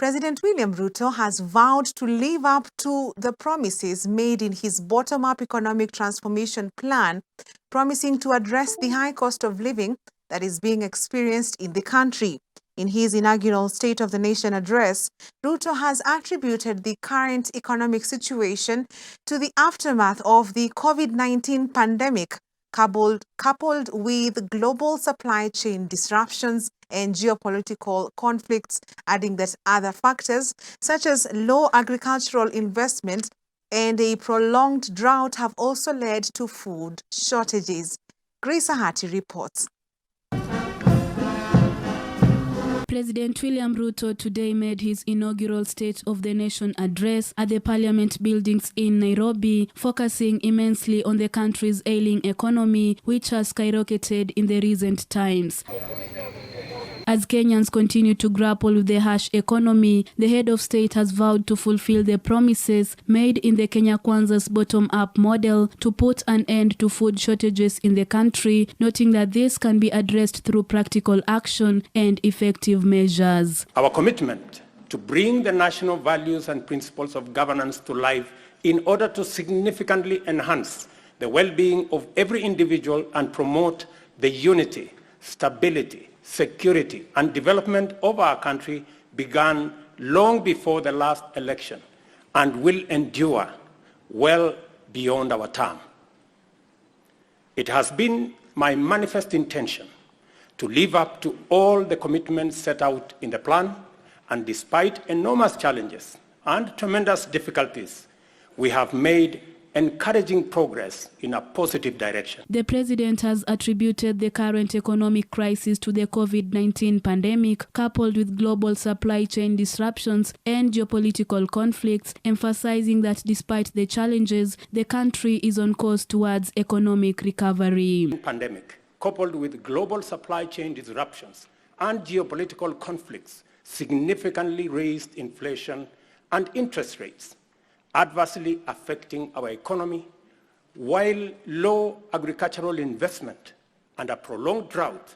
President William Ruto has vowed to live up to the promises made in his bottom-up economic transformation plan, promising to address the high cost of living that is being experienced in the country. In his inaugural State of the Nation address, Ruto has attributed the current economic situation to the aftermath of the COVID-19 pandemic, coupled with global supply chain disruptions and geopolitical conflicts, adding that other factors such as low agricultural investment and a prolonged drought have also led to food shortages. Grace Ahati reports. President William Ruto today made his inaugural State of the Nation address at the Parliament buildings in Nairobi, focusing immensely on the country's ailing economy, which has skyrocketed in the recent times. As Kenyans continue to grapple with the harsh economy, the head of state has vowed to fulfill the promises made in the Kenya Kwanza's bottom-up model to put an end to food shortages in the country, noting that this can be addressed through practical action and effective measures. Our commitment to bring the national values and principles of governance to life in order to significantly enhance the well-being of every individual and promote the unity, stability, security and development of our country began long before the last election and will endure well beyond our term. It has been my manifest intention to live up to all the commitments set out in the plan, and despite enormous challenges and tremendous difficulties, we have made encouraging progress in a positive direction. The president has attributed the current economic crisis to the COVID-19 pandemic, coupled with global supply chain disruptions and geopolitical conflicts, emphasizing that despite the challenges, the country is on course towards economic recovery. The pandemic, coupled with global supply chain disruptions and geopolitical conflicts, significantly raised inflation and interest rates, adversely affecting our economy, while low agricultural investment and a prolonged drought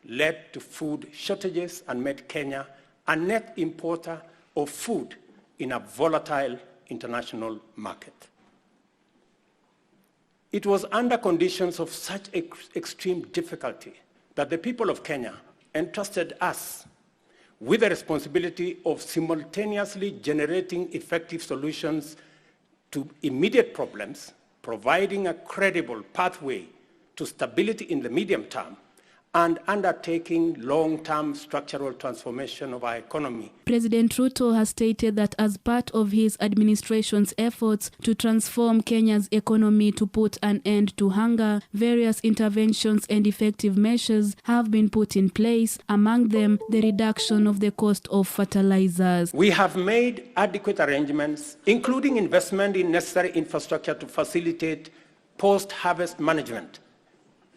led to food shortages and made Kenya a net importer of food in a volatile international market. It was under conditions of such extreme difficulty that the people of Kenya entrusted us with the responsibility of simultaneously generating effective solutions to immediate problems, providing a credible pathway to stability in the medium term, and undertaking long-term structural transformation of our economy. President Ruto has stated that as part of his administration's efforts to transform Kenya's economy to put an end to hunger, various interventions and effective measures have been put in place, among them the reduction of the cost of fertilizers. We have made adequate arrangements, including investment in necessary infrastructure to facilitate post-harvest management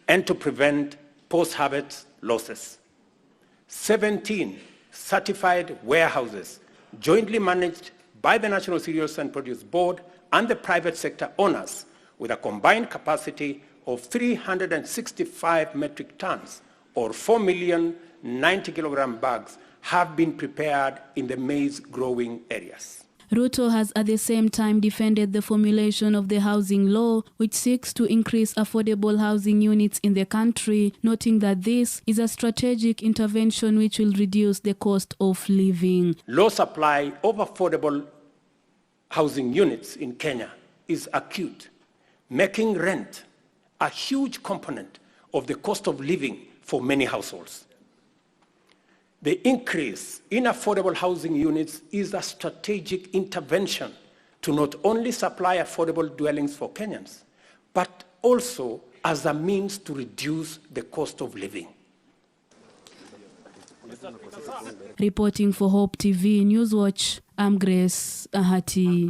and to prevent post-harvest losses. 17 certified warehouses jointly managed by the National Cereals and Produce Board and the private sector owners with a combined capacity of 365 metric tons or 4,090 kilogram bags have been prepared in the maize growing areas. Ruto has at the same time defended the formulation of the housing law, which seeks to increase affordable housing units in the country, noting that this is a strategic intervention which will reduce the cost of living. Low supply of affordable housing units in Kenya is acute, making rent a huge component of the cost of living for many households. The increase in affordable housing units is a strategic intervention to not only supply affordable dwellings for Kenyans, but also as a means to reduce the cost of living. Reporting for Hope TV Newswatch, I'm Grace Ahati.